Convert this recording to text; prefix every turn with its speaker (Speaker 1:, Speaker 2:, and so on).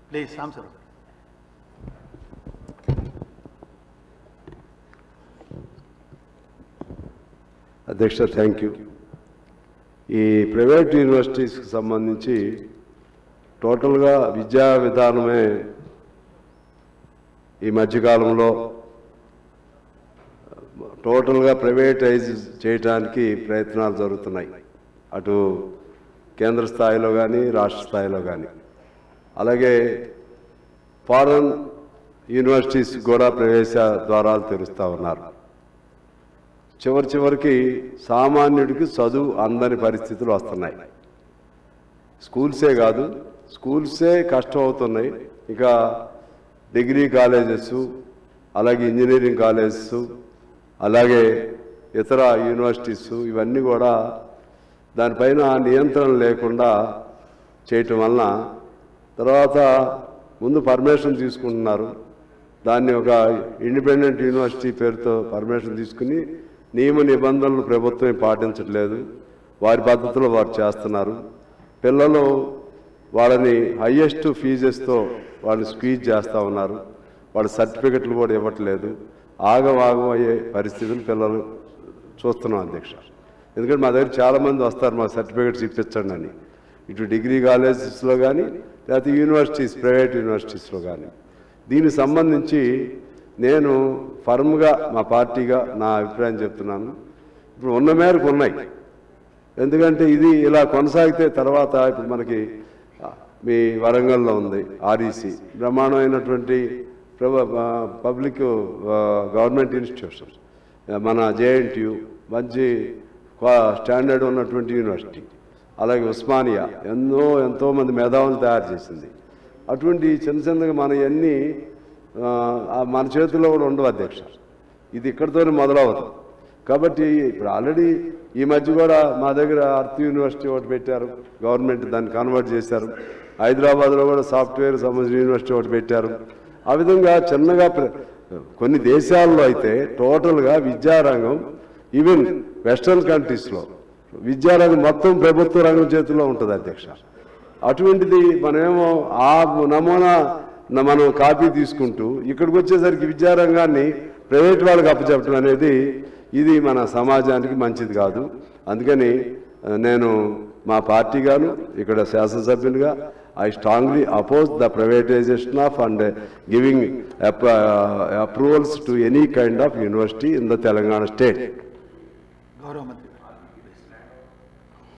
Speaker 1: Please సాంసరావు.
Speaker 2: అధ్యక్ష, thank you. ఈ private యూనివర్సిటీస్కి సంబంధించి టోటల్గా విద్యా విధానమే ఈ మధ్యకాలంలో టోటల్గా ప్రైవేటైజ్ చేయడానికి ప్రయత్నాలు జరుగుతున్నాయి, అటు కేంద్ర స్థాయిలో కానీ రాష్ట్ర స్థాయిలో కానీ. అలాగే ఫారెన్ యూనివర్సిటీస్ కూడా ప్రవేశ ద్వారాలు తెరుస్తూ ఉన్నారు. చివరికి సామాన్యుడికి చదువు అందని పరిస్థితులు వస్తున్నాయి. స్కూల్సే కాదు, స్కూల్సే కష్టం అవుతున్నాయి. ఇక డిగ్రీ కాలేజెస్, అలాగే ఇంజనీరింగ్ కాలేజెస్, అలాగే ఇతర యూనివర్సిటీస్, ఇవన్నీ కూడా దానిపైన నియంత్రణ లేకుండా చేయటం వలన తర్వాత ముందు పర్మిషన్ తీసుకుంటున్నారు. దాన్ని ఒక ఇండిపెండెంట్ యూనివర్సిటీ పేరుతో పర్మిషన్ తీసుకుని నియమ నిబంధనలు ప్రభుత్వం పాటించట్లేదు, వారి పద్ధతిలో వారు చేస్తున్నారు. పిల్లలు వాళ్ళని హయ్యెస్ట్ ఫీజెస్తో వాళ్ళని స్క్వీజ్ చేస్తూ ఉన్నారు. వాళ్ళ సర్టిఫికెట్లు కూడా ఇవ్వట్లేదు. ఆగం అయ్యే పరిస్థితులు పిల్లలు చూస్తున్నాం అధ్యక్ష. ఎందుకంటే మా దగ్గర చాలామంది వస్తారు, మా సర్టిఫికెట్స్ ఇప్పించండి అని, ఇటు డిగ్రీ కాలేజెస్లో కానీ లేకపోతే యూనివర్సిటీస్, ప్రైవేట్ యూనివర్సిటీస్లో కానీ. దీనికి సంబంధించి నేను ఫర్మ్గా మా పార్టీగా నా అభిప్రాయం చెప్తున్నాను. ఇప్పుడు ఉన్న మేరకు ఉన్నాయి. ఎందుకంటే ఇది ఇలా కొనసాగితే తర్వాత ఇప్పుడు మనకి మీ వరంగల్లో ఉంది ఆర్ఈసి, బ్రహ్మాండమైనటువంటి పబ్లిక్ గవర్నమెంట్ ఇన్స్టిట్యూషన్. మన జేఎన్టీయు మంచి స్టాండర్డ్ ఉన్నటువంటి యూనివర్సిటీ. అలాగే ఉస్మానియా ఎంతోమంది మేధావులు తయారు చేసింది. అటువంటి చిన్నగా మన ఇవన్నీ మన చేతుల్లో కూడా ఉండవు అధ్యక్ష. ఇది ఇక్కడితోనే మొదలవదు. కాబట్టి ఇప్పుడు ఆల్రెడీ ఈ మధ్య కూడా మా దగ్గర అర్త్ యూనివర్సిటీ ఒకటి పెట్టారు, గవర్నమెంట్ దాన్ని కన్వర్ట్ చేశారు. హైదరాబాద్లో కూడా సాఫ్ట్వేర్ సంబంధించిన యూనివర్సిటీ ఒకటి పెట్టారు. ఆ విధంగా చిన్నగా కొన్ని దేశాల్లో అయితే టోటల్గా విద్యారంగం, ఈవెన్ వెస్ట్రన్ కంట్రీస్లో విద్యారంగం మొత్తం ప్రభుత్వ రంగం చేతిలో ఉంటుంది అధ్యక్ష. అటువంటిది మనమేమో ఆ నమూనా మనం కాపీ తీసుకుంటూ ఇక్కడికి వచ్చేసరికి విద్యారంగాన్ని ప్రైవేట్ వాళ్ళకి అప్పచెప్పడం అనేది ఇది మన సమాజానికి మంచిది కాదు. అందుకని నేను మా పార్టీ గాను ఇక్కడ శాసనసభ్యునిగా I strongly oppose the privatization of and giving approvals to any kind of university in the Telangana state.